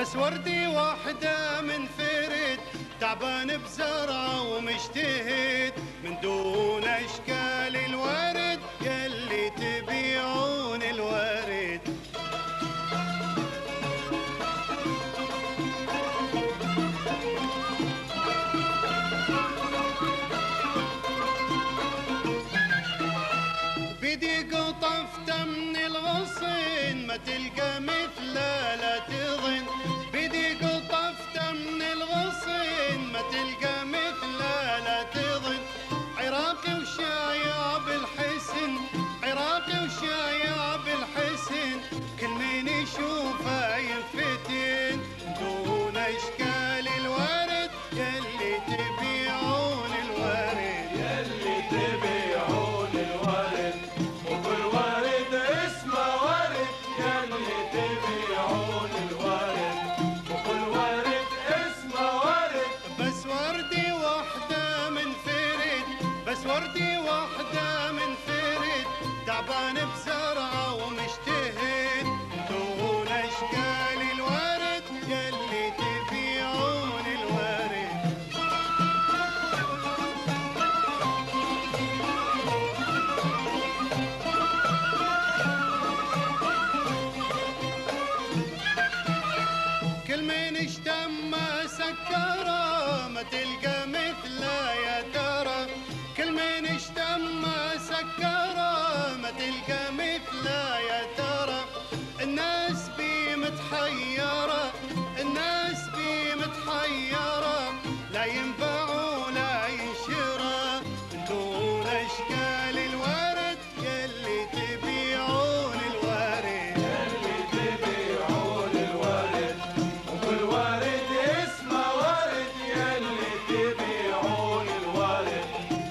بس وردي واحدة من فرد تعبان بزرعه ومجتهد من دون اشكال الورد يلي تبيعون الورد. بدي قطفته من الغصن ما تلقى مثله لا تظن. بدي قطفته من الغصن ما تلقى مثله لا تظن. عراقي وشايع بالحسن عراقي وشايع بالحسن كل من يشوفه ينفتن دون اشكال الورد يلي تبيعون الورد. يلي تبيعون الورد وكل ورد اسمه ورد. يلي تبيعون الورد وكل ورد اسمه ورد. بس وردي واحدة من فرد بس وردي واحدة من فرد تعبان بزرعه ومجتهد دون اشكال الورد يلي تبيعون الورد. كل من اشتم سكره ما تلقى مثله يا ترى. كل من اشتم سكره ما تلقى مثله يا ترى. الناس بي متحيره الناس بي متحيره لا ينباع ولا ينشرى دون اشكال الورد يلي تبيعون الورد. يلي تبيعون الورد وكل ورد اسمه ورد. يلي تبيعون الورد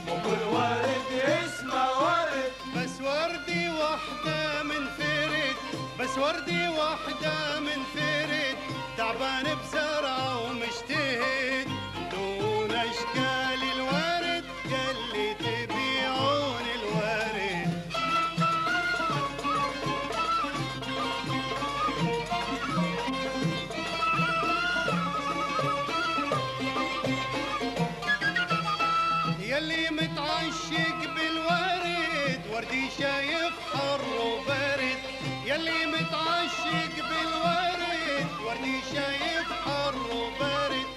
وكل ورد اسمه ورد. بس وردي واحدة من فرد بس وردي واحدة من فرد تعبان بزرعه ومجتهد دون اشكال الورد يلي تبيعون الورد. يلي متعشق بالورد وردي شايف حر وبرد. يلي متعشق بالورد وردي شايف حر وبرد.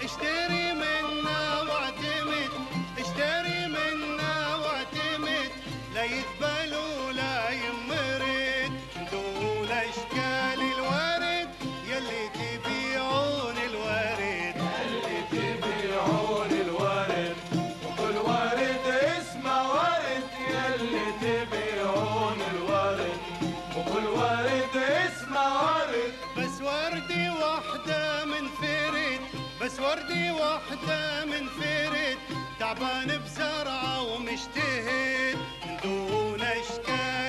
اشتري منا واعتمد اشتري منا واعتمد لا يذبل ولا يمرد دون اشكال الورد يلي تبيعون الورد. يلي تبيعون الورد وكل ورد اسمه ورد. يلي تبيعون الورد وكل ورد اسمه ورد. بس وردي واحدة من فرد بس وردي واحدة من فرد تعبان بزرعه ومجتهد دون اشكال